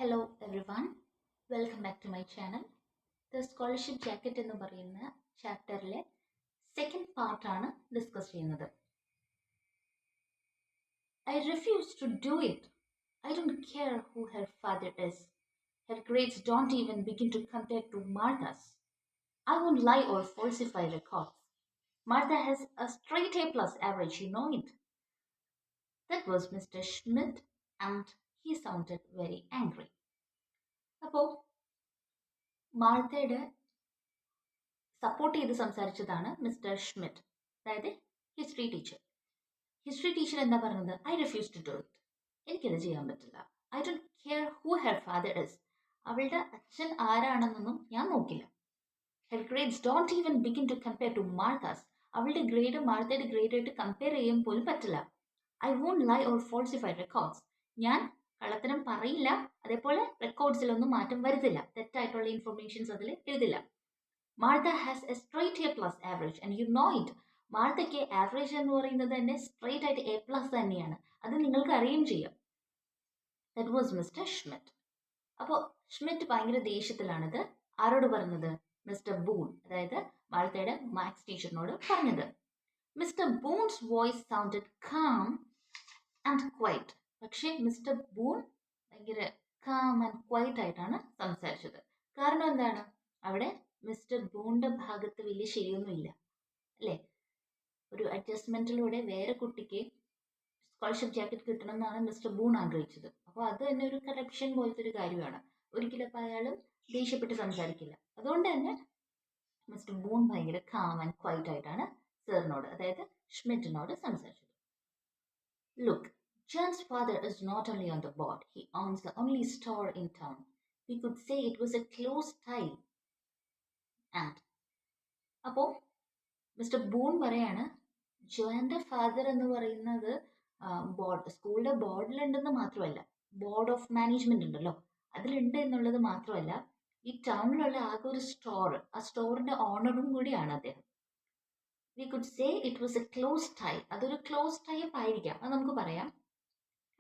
Hello everyone, welcome back to my channel. The Scholarship Jacket എന്ന് പറയുന്ന ചാപ്റ്ററിലെ second പാർട്ടാണ് discuss ചെയ്യുന്നത്. I refuse to do it. I don't care who her father is. Her grades don't even begin to compare to Martha's. I won't lie or falsify records. Martha has a straight A+ average, you know it. That was Mr. Schmidt and he sounded very angry. അപ്പോൾ മാർത്തയുടെ support ചെയ്ത് സംസാരിച്ചതാണ് mister Schmidt, അതായത് history teacher എന്താ പറഞ്ഞത്? I refuse to do it. എനിക്കത് ചെയ്യാൻ പറ്റില്ല. I don't care who her father is. അവളുടെ അച്ഛൻ ആരാണെന്നൊന്നും ഞാൻ നോക്കില്ല. Her grades don't even begin to compare to Martha's. അവളുടെ ഗ്രേഡ് മാർത്തയുടെ ഗ്രേഡായിട്ട് കമ്പയർ ചെയ്യാൻ പോലും പറ്റില്ല. I won't lie or falsify records. ഞാൻ കള്ളത്തരം പറയില്ല, അതേപോലെ റെക്കോർഡ്സിലൊന്നും മാറ്റം വരുത്തില്ല, തെറ്റായിട്ടുള്ള ഇൻഫർമേഷൻസ് അതിൽ എഴുതില്ല. Martha has a straight A+ average and you know it. മാർത്തയ്ക്ക് ആവറേജ് എന്ന് പറയുന്നത് തന്നെ സ്ട്രൈറ്റ് ആയിട്ട് A+ തന്നെയാണ്. അത് നിങ്ങൾക്ക് അറിയുകയും ചെയ്യാം. That was mister Schmidt. അപ്പോൾ ഷ്മിറ്റ് ഭയങ്കര ദേഷ്യത്തിലാണിത് ആരോട് പറഞ്ഞത്? മിസ്റ്റർ ബൂൺ, അതായത് മാർത്തയുടെ മാത്സ് ടീച്ചറിനോട് പറഞ്ഞത്. Mister Boone's voice sounded calm and quiet. പക്ഷേ മിസ്റ്റർ ബൂൺ ഭയങ്കര കാം ആൻഡ് ക്വൈറ്റ് ആയിട്ടാണ് സംസാരിച്ചത്. കാരണം എന്താണ്? അവിടെ മിസ്റ്റർ ബൂണിന്റെ ഭാഗത്ത് വലിയ ശരിയൊന്നുമില്ല, അല്ലേ? ഒരു അഡ്ജസ്റ്റ്മെന്റിലൂടെ വേറെ കുട്ടിക്ക് സ്കോളർഷിപ്പ് ജാക്കറ്റ് കിട്ടണം എന്നാണ് മിസ്റ്റർ ബൂൺ ആഗ്രഹിച്ചത്. അപ്പോൾ അത് തന്നെ ഒരു കറപ്ഷൻ പോലത്തെ ഒരു കാര്യമാണ്. ഒരിക്കലും അപ്പോൾ അയാളും ദേഷ്യപ്പെട്ട് സംസാരിക്കില്ല. അതുകൊണ്ട് തന്നെ മിസ്റ്റർ ബൂൺ ഭയങ്കര കാം ആൻഡ് ക്വൈറ്റ് ആയിട്ടാണ് സാറിനോട്, അതായത് ഷ്മിറ്റിനോട് സംസാരിച്ചത്. Look, John's father is not only on the board, he owns the only store in town. We could say it was a close tie. And അപ്പോൾ മിസ്റ്റർ ബൂൺ പറയാണ്, ജോന്റെ father എന്ന് പറയുന്നത് സ്കൂളിന്റെ ബോർഡിലുണ്ടെന്ന് മാത്രമല്ല, ബോർഡ് ഓഫ് മാനേജ്മെന്റ് ഉണ്ടല്ലോ, അതിലുണ്ട് എന്നുള്ളത് മാത്രമല്ല, ഈ ടൗണിലുള്ള ആകെ ഒരു സ്റ്റോർ, ആ സ്റ്റോറിന്റെ ഓണറും കൂടിയാണ് അദ്ദേഹം. We could say it was a close tie. അതൊരു ക്ലോസ് ടൈപ്പ് ആയിരിക്കാം, അത് നമുക്ക് പറയാം.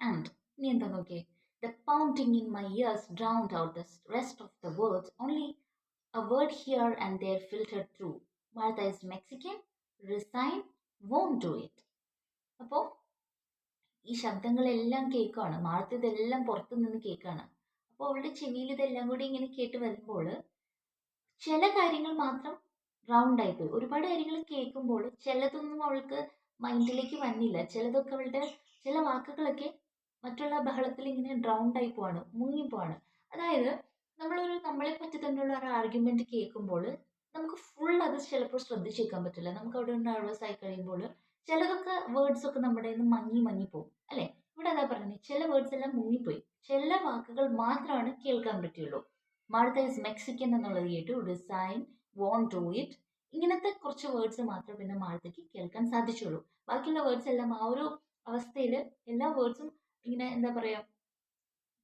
ആൻഡ് നീ എന്താ നോക്കിയേ? The pounding in my ears drowned out the rest of the words. Only a word here and there filtered through. Martha is Mexican, resign, won't do it. അപ്പോൾ ഈ ശബ്ദങ്ങളെല്ലാം കേൾക്കുകയാണ്, മാർത്ത ഇതെല്ലാം പുറത്തു നിന്ന് കേൾക്കുകയാണ്. അപ്പോൾ അവളുടെ ചെവിയിൽ ഇതെല്ലാം കൂടി ഇങ്ങനെ കേട്ട് വരുമ്പോൾ ചില കാര്യങ്ങൾ മാത്രം റൗണ്ട് ആയിപ്പോയി. ഒരുപാട് കാര്യങ്ങൾ കേൾക്കുമ്പോൾ ചിലതൊന്നും അവൾക്ക് മൈൻഡിലേക്ക് വന്നില്ല. ചിലതൊക്കെ അവളുടെ ചില വാക്കുകളൊക്കെ മറ്റുള്ള ബഹളത്തിൽ ഇങ്ങനെ ഡ്രൗണ്ട് ആയി പോവാണ്, മുങ്ങിപ്പോവാണ്. അതായത് നമ്മളെ പറ്റി തന്നെയുള്ള ഒരു ആർഗ്യുമെന്റ് കേൾക്കുമ്പോൾ നമുക്ക് ഫുൾ അത് ചിലപ്പോൾ ശ്രദ്ധിച്ചേക്കാൻ പറ്റില്ല. നമുക്ക് അവിടെ നെർവസ് ആയി കഴിയുമ്പോൾ ചിലതൊക്കെ വേർഡ്സ് ഒക്കെ നമ്മുടെ മങ്ങിപ്പോവും, അല്ലെ? ഇവിടെ അതാ പറഞ്ഞത്, ചില വേർഡ്സ് എല്ലാം മുങ്ങിപ്പോയി, ചില വാക്കുകൾ മാത്രമാണ് കേൾക്കാൻ പറ്റുള്ളൂ. മാർത്ത ഈസ് മെക്സിക്കൻ എന്നുള്ളത് കേട്ടു, റിസൈൻ, വോണ്ട് ഡു ഇറ്റ്, ഇങ്ങനത്തെ കുറച്ച് വേർഡ്സ് മാത്രമേ പിന്നെ മാർത്തയ്ക്ക് കേൾക്കാൻ സാധിച്ചുള്ളൂ. ബാക്കിയുള്ള വേർഡ്സ് എല്ലാം ആ ഒരു അവസ്ഥയിൽ എല്ലാ വേർഡ്സും ഇങ്ങനെ എന്താ പറയാ,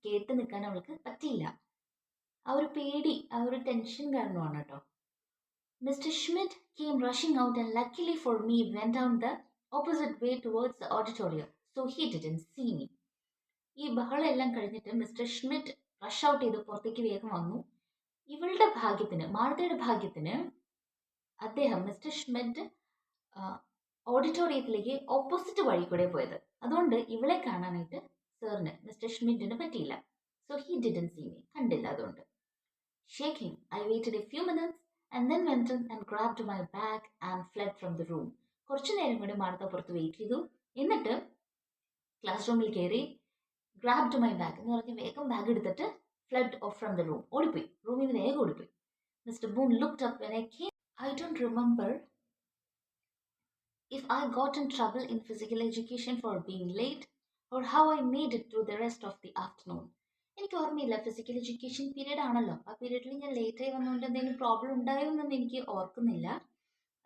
കേട്ട് നിൽക്കാൻ അവൾക്ക് പറ്റിയില്ല. ആ ഒരു പേടി, ആ ഒരു ടെൻഷൻ കാരണമാണ് കേട്ടോ. Mister Schmidt came rushing out and luckily for me went down the opposite way towards the auditorium, so he didn't see me. ഈ ബഹളം എല്ലാം കഴിഞ്ഞിട്ട് മിസ്റ്റർ ഷ്മിറ്റ് റഷ് ഔട്ട് ചെയ്ത് പുറത്തേക്ക് വേഗം വന്നു. ഇവളുടെ ഭാഗ്യത്തിന്, മാർത്തയുടെ ഭാഗ്യത്തിന്, അദ്ദേഹം മിസ്റ്റർ ഷ്മിറ്റ് ഓഡിറ്റോറിയത്തിലേക്ക് ഓപ്പോസിറ്റ് വഴി കൂടെ പോയത്. അതുകൊണ്ട് ഇവളെ കാണാനായിട്ട് സാറിന്, മിസ്റ്റർ ഷ്മിറ്റിന് പറ്റിയില്ല. So he didn't see me, കണ്ടില്ല. അതുകൊണ്ട് shaking, I waited a few minutes and then went in and grabbed my bag and fled from the room. കുറച്ചു നേരം കൂടി മാർത്ത പുറത്ത് വെയിറ്റ് ചെയ്തു. എന്നിട്ട് ക്ലാസ് റൂമിൽ കയറി ഗ്രാബ്ഡ് മൈ ബാഗ് എന്ന് പറഞ്ഞ് വേഗം ബാഗ് എടുത്തിട്ട് flood off from the room, ഓടിപ്പോയി, റൂമിൽ നിന്ന് വേഗം ഓടിപ്പോയി. Mister boon looked up when I came. I don't remember if I got in trouble in physical education for being late or how I made it through the rest of the afternoon. എനിക്ക് ഓർമ്മയില്ല, physical education period ആണല്ലോ, ആ പീരീഡിൽ ഞാൻ ലേറ്റായി വന്നുകൊണ്ട് എന്തെങ്കിലും problem ഉണ്ടായോ എന്നൊന്നും എനിക്ക് ഓർക്കുന്നില്ല.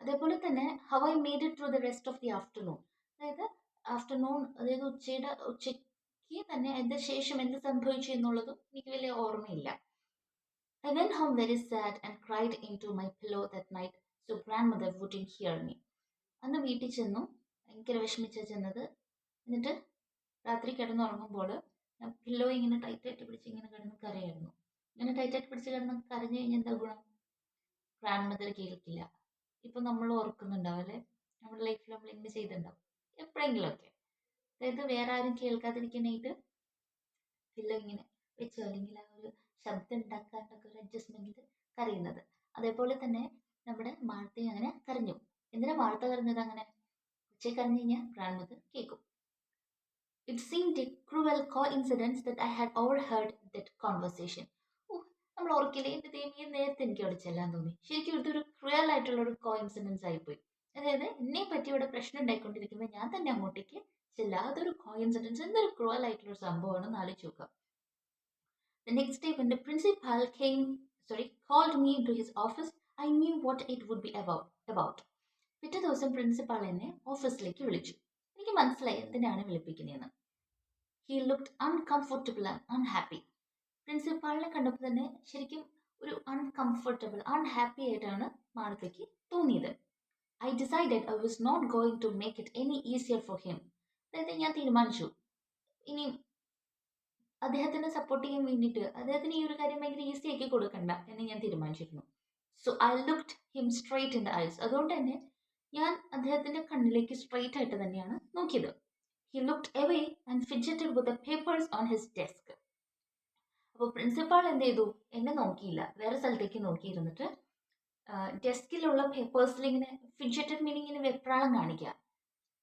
അതേപോലെ തന്നെ how I made it through the rest of the afternoon, അതായത് ആഫ്റ്റർനൂൺ, അതായത് ഉച്ചയ്ക്ക് തന്നെ അതിന് ശേഷം എന്ത് സംഭവിച്ചു എന്നുള്ളതും എനിക്ക് വലിയ ഓർമ്മയില്ല. I went home very sad and cried into my pillow that night so grandmother wouldn't hear me. അന്ന് വീട്ടിൽ ചെന്നു, ഭയങ്കര വിഷമിച്ച ചെന്നത്. എന്നിട്ട് രാത്രി കിടന്നുറങ്ങുമ്പോൾ പില്ലോ ഇങ്ങനെ ടൈറ്റായിട്ട് പിടിച്ച് ഇങ്ങനെ കിടന്ന് ടൈറ്റായിട്ട് പിടിച്ച് കിടന്ന് കരഞ്ഞു കഴിഞ്ഞാൽ എന്താ ഗുണം? ഗ്രാൻഡ് മദർ കേൾക്കില്ല. ഇപ്പം നമ്മൾ ഓർക്കുന്നുണ്ടാവും അല്ലേ, നമ്മുടെ ലൈഫിൽ നമ്മൾ ഇങ്ങനെ ചെയ്തിട്ടുണ്ടാവും എപ്പോഴെങ്കിലുമൊക്കെ. അതായത് വേറെ ആരും കേൾക്കാതിരിക്കാനായിട്ട് പില്ലോ ഇങ്ങനെ വെച്ചോ, അല്ലെങ്കിൽ ആ ഒരു ശബ്ദം ഉണ്ടാക്കാണ്ടൊക്കെ ഒരു അഡ്ജസ്റ്റ്മെന്റിൽ കരയുന്നത്. അതേപോലെ തന്നെ നമ്മുടെ മാൾത്തയും അങ്ങനെ കരഞ്ഞു. എന്തിനാ മാൾത്ത കരഞ്ഞത്? അങ്ങനെ ഉച്ചയ്ക്ക് കരഞ്ഞു കഴിഞ്ഞാൽ ഗ്രാൻഡ് മദർ കേൾക്കും. It seemed a cruel coincidence that I had overheard that conversation. ഓ, നമ്മൾ ഓർക്കില്ലേ, എൻ്റെ ദൈവമേ, നേരത്തെ എനിക്ക് അവിടെ ചെല്ലാൻ തോന്നി. ശരിക്കും ഇതൊരു ക്രൂവൽ ആയിട്ടുള്ള ഒരു കോയിൻസിഡൻസ് ആയിപ്പോയി. അതായത് എന്നെ പറ്റി ഇവിടെ പ്രശ്നം ഉണ്ടായിക്കൊണ്ടിരിക്കുമ്പോൾ ഞാൻ തന്നെ അങ്ങോട്ടേക്ക് ചെല്ല. അതൊരു കോയിൻസിഡൻസ്, എന്തൊരു ക്രൂവൽ ആയിട്ടുള്ള ഒരു സംഭവമാണെന്ന് ആലോചിച്ച് നോക്കാം. The next day, when the principal called me into his office, I knew what it would be about. പിറ്റേ ദിവസം പ്രിൻസിപ്പാൾ എന്നെ ഓഫീസിലേക്ക് വിളിച്ചു. എനിക്ക് മനസ്സിലായി എന്തിനാണ് വിളിപ്പിക്കുന്നതെന്ന്. He looked uncomfortable and unhappy. പ്രിൻസിപ്പാളിനെ കണ്ടപ്പോൾ തന്നെ ശരിക്കും ഒരു അൺകംഫർട്ടബിൾ, അൺഹാപ്പി ആയിട്ടാണ് മാളത്തേക്ക് തോന്നിയത്. I decided I was not going to make it any easier for him. അതായത് ഞാൻ തീരുമാനിച്ചു, ഇനി അദ്ദേഹത്തിനെ സപ്പോർട്ട് ചെയ്യാൻ വേണ്ടിയിട്ട് അദ്ദേഹത്തിന് ഈ ഒരു കാര്യം ഭയങ്കര ഈസി ആക്കി കൊടുക്കണ്ട എന്ന് ഞാൻ തീരുമാനിച്ചിരുന്നു. So I looked him straight in the eyes. അതുകൊണ്ട് തന്നെ ഞാൻ അദ്ദേഹത്തിന്റെ കണ്ണിലേക്ക് സ്ട്രെയിറ്റ് ആയിട്ട് തന്നെയാണ് നോക്കിയത്. He looked away and fidgeted with the papers on his desk. അപ്പോൾ പ്രിൻസിപ്പാൾ എന്ത് ചെയ്തു? എന്നെ നോക്കിയില്ല, വേറെ സ്ഥലത്തേക്ക് നോക്കിയിരുന്നിട്ട് ഡെസ്കിലുള്ള പേപ്പേഴ്സിൽ ഇങ്ങനെ ഫിഡ്ജറ്റഡ്, മീനിങ് ഇങ്ങനെ വെപ്രാളം കാണിക്കുക.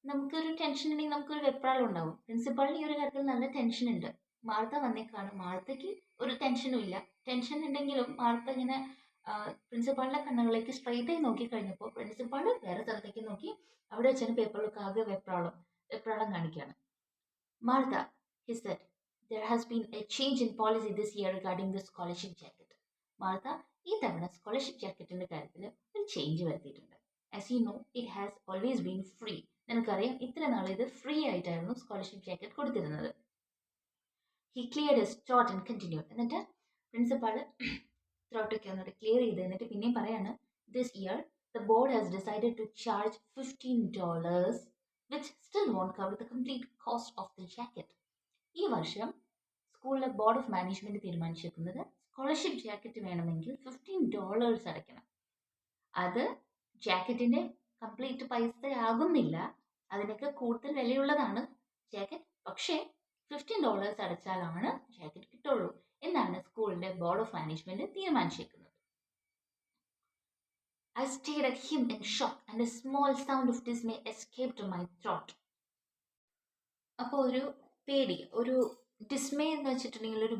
നമുക്കൊരു ടെൻഷൻ ഉണ്ടെങ്കിൽ നമുക്കൊരു വെപ്രാളം ഉണ്ടാവും. പ്രിൻസിപ്പാളിന് ഈ ഒരു കാര്യത്തിൽ നല്ല ടെൻഷൻ ഉണ്ട്. മാൾത്ത വന്നേക്കാണ്, മാൾത്തയ്ക്ക് ഒരു ടെൻഷനും ഇല്ല. ടെൻഷൻ ഉണ്ടെങ്കിലും മാൾത്ത ഇങ്ങനെ പ്രിൻസിപ്പാളിന്റെ കണ്ണുകളിലേക്ക് സ്ട്രെയിറ്റ് ആയി നോക്കി കഴിഞ്ഞപ്പോൾ പ്രിൻസിപ്പാൾ വേറെ സ്ഥലത്തേക്ക് നോക്കി. അവിടെ വെച്ചാണ് പേപ്പറിലൊക്കെ ആകെ വെപ്രാളം കാണിക്കുകയാണ്. Martha, he said, there has been a change in policy this year regarding the scholarship jacket. Martha, ഈ തവണ സ്കോളർഷിപ്പ് ജാക്കറ്റിന്റെ കാര്യത്തിൽ ഒരു ചേഞ്ച് വരുത്തിയിട്ടുണ്ട്. As you know, it has always been free. നിനക്കറിയാം, ഇത്ര നാൾ ഇത് ഫ്രീ ആയിട്ടായിരുന്നു സ്കോളർഷിപ്പ് ജാക്കറ്റ് കൊടുത്തിരുന്നത്. He cleared his throat and continued. എന്നിട്ട് പ്രിൻസിപ്പാൾ ത്രോട്ടൊക്കെ ഒന്നിട്ട് ക്ലിയർ ചെയ്ത് എന്നിട്ട് പിന്നെയും പറയാണ്, this year the board has decided to charge $15, which still won't cover the complete cost of the jacket. ഈ വർഷം സ്കൂളിലെ ബോർഡ് ഓഫ് മാനേജ്മെന്റ് തീരുമാനിച്ചിരിക്കുന്നത് സ്കോളർഷിപ്പ് ജാക്കറ്റ് വേണമെങ്കിൽ $15 അടയ്ക്കണം. അത് ജാക്കറ്റിന്റെ കംപ്ലീറ്റ് പൈസ ആകുന്നില്ല, അതിനൊക്കെ കൂടുതൽ വിലയുള്ളതാണ് ജാക്കറ്റ്. പക്ഷേ $15 അടച്ചാലാണ് ജാക്കറ്റ് കിട്ടുള്ളൂ എന്നാണ് സ്കൂളിന്റെ ബോർഡ് ഓഫ് മാനേജ്മെന്റ് തീരുമാനിച്ചിരിക്കുന്നത്. I stared at him in shock and a small sound of dismay escaped my throat. അപ്പോൾ ഒരു പേടി, ഒരു ഡിസ്മേ എന്ന് വെച്ചിട്ടുണ്ടെങ്കിൽ ഒരു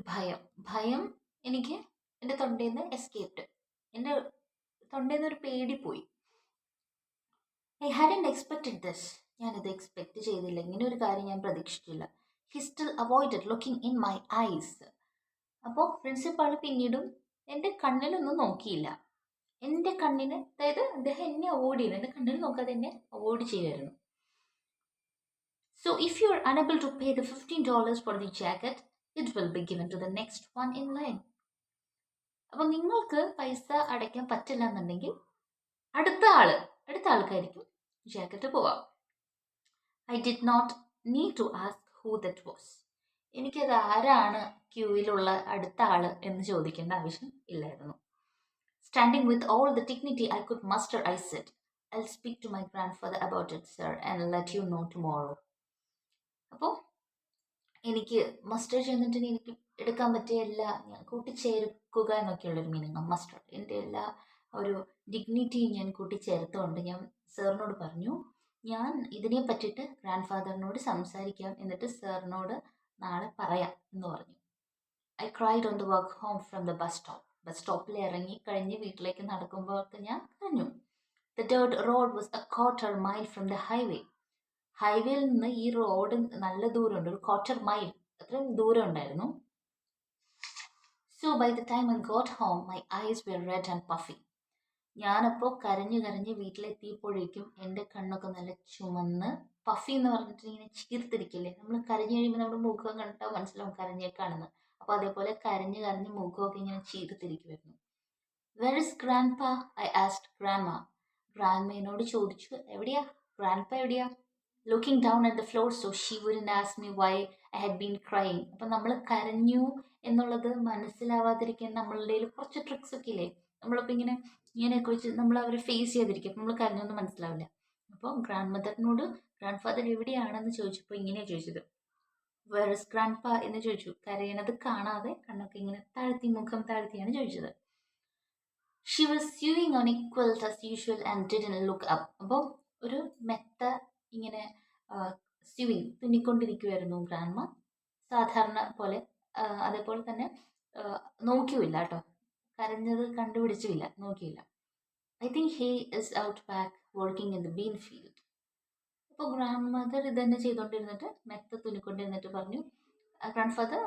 ഭയം എനിക്ക് എൻ്റെ തൊണ്ടയിൽ നിന്ന് എസ്കേപ്ഡ്. എൻ്റെ തൊണ്ടയിൽ നിന്ന് ഒരു പേടി പോയി. I hadn't expected this. ഞാനത് എക്സ്പെക്ട് ചെയ്തില്ല, ഇങ്ങനെ ഒരു കാര്യം ഞാൻ പ്രതീക്ഷിച്ചില്ല. He still avoided looking in my eyes. അപ്പോൾ പ്രിൻസിപ്പാൾ പിന്നീടും എൻ്റെ കണ്ണിലൊന്നും നോക്കിയില്ല. എൻ്റെ കണ്ണിന്, അതായത് അദ്ദേഹം എന്നെ അവോയ്ഡ് ചെയ്തു, എൻ്റെ കണ്ണിൽ നോക്കാതെ എന്നെ അവോയ്ഡ് ചെയ്യുമായിരുന്നു. So if you are unable to pay the $15 for the jacket, it will be given to the next one in line. അപ്പോൾ നിങ്ങൾക്ക് പൈസ അടയ്ക്കാൻ പറ്റില്ല എന്നുണ്ടെങ്കിൽ അടുത്ത ആൾക്കായിരിക്കും ജാക്കറ്റ് പോവാം. I did not need to ask who that was. എനിക്കത് ആരാണ് ക്യൂവിലുള്ള അടുത്ത ആള് എന്ന് ചോദിക്കേണ്ട ആവശ്യം ഇല്ലായിരുന്നു. Standing with all the dignity I could muster, I said, I'll speak to my grandfather about it, sir, and let you know tomorrow. അപ്പോൾ എനിക്ക് മസ്റ്റർ ചെന്നിട്ട് എനിക്ക് എടുക്കാൻ പറ്റിയ എല്ലാ, ഞാൻ കൂട്ടിച്ചേർക്കുക എന്നൊക്കെയുള്ളൊരു മീനിങ് മസ്റ്റർ, എൻ്റെ എല്ലാ ഒരു ഡിഗ്നിറ്റിയും ഞാൻ കൂട്ടിച്ചേർത്തുകൊണ്ട് ഞാൻ സാറിനോട് പറഞ്ഞു, ഞാൻ ഇതിനെ പറ്റിയിട്ട് ഗ്രാൻഡ് ഫാദറിനോട് സംസാരിക്കാം, എന്നിട്ട് സാറിനോട് നാളെ പറയാം എന്ന് പറഞ്ഞു. I cried on the walk home from the bus stop. Bus സ്റ്റോപ്പിൽ ഇറങ്ങി കഴിഞ്ഞ് വീട്ടിലേക്ക് നടക്കുമ്പോഴൊക്കെ ഞാൻ കരഞ്ഞു. The dirt road was a quarter mile from the highway. ഹൈവേയിൽ നിന്ന് ഈ റോഡ് നല്ല ദൂരമുണ്ട്, ഒരു ക്വാർട്ടർ മൈൽ അത്രയും ദൂരം ഉണ്ടായിരുന്നു. So by the time I got home, my eyes were red and puffy. ഞാനപ്പോൾ കരഞ്ഞ് വീട്ടിലെത്തിയപ്പോഴേക്കും എൻ്റെ കണ്ണൊക്കെ നല്ല ചുമന്ന്, പഫി എന്ന് പറഞ്ഞിട്ട് ഇങ്ങനെ ചീർത്തിരിക്കില്ലേ, നമ്മൾ കരഞ്ഞു കഴിയുമ്പോൾ നമ്മുടെ മുഖം കണ്ടാൽ മനസ്സിലാവും കരഞ്ഞേക്കാണെന്ന്. അപ്പോൾ അതേപോലെ കരഞ്ഞ് മുഖമൊക്കെ ഇങ്ങനെ ചീർത്തിരിക്കുമായിരുന്നു. Where is grandpa? I asked grandma. ഗ്രാൻഡ്മേനോട് ചോദിച്ചു, എവിടെയാ ഗ്രാൻഡ്പ എവിടെയാ? Looking down at the floor so she wouldn't ask me why I had been crying. അപ്പം നമ്മൾ കരഞ്ഞു എന്നുള്ളത് മനസ്സിലാവാതിരിക്കാൻ നമ്മളുടെ കയ്യിൽ കുറച്ച് ട്രിക്സ് ഒക്കെ ഇല്ലേ. നമ്മളിപ്പോൾ ഇങ്ങനെയൊക്കെ വെച്ച് നമ്മൾ അവരെ ഫേസ് ചെയ്തിരിക്കും. അപ്പം നമ്മൾ കരഞ്ഞൊന്നും മനസ്സിലാവില്ല. അപ്പോൾ ഗ്രാൻഡ് മദറിനോട് ഗ്രാൻഡ് ഫാദർ എവിടെയാണെന്ന് ചോദിച്ചപ്പോൾ ഇങ്ങനെയാണ് ചോദിച്ചത്, വേർ ഇസ് ഗ്രാൻഡ് പാ എന്ന് ചോദിച്ചു. കരയണത് കാണാതെ കണ്ണൊക്കെ ഇങ്ങനെ താഴ്ത്തി, മുഖം താഴ്ത്തിയാണ് ചോദിച്ചത്. She was sewing on A quilt as usual and didn't look up. അപ്പോൾ ഒരു മെത്ത ഇങ്ങനെ സ്യൂയിങ് തുന്നിക്കൊണ്ടിരിക്കുമായിരുന്നു ഗ്രാൻഡ്മ സാധാരണ പോലെ. അതേപോലെ തന്നെ നോക്കിയുമില്ല കേട്ടോ, കരഞ്ഞത് കണ്ടുപിടിച്ചില്ല, നോക്കിയില്ല. I think he is out back working in the been field. അപ്പോൾ ഗ്രാൻഡ് മദർ ഇതന്നെ ചെയ്തുകൊണ്ടിരുന്നിട്ട് മെത്ത തുന്നിക്കൊണ്ടിരുന്നിട്ട് പറഞ്ഞു, ഗ്രാൻഡ് ഫാദർ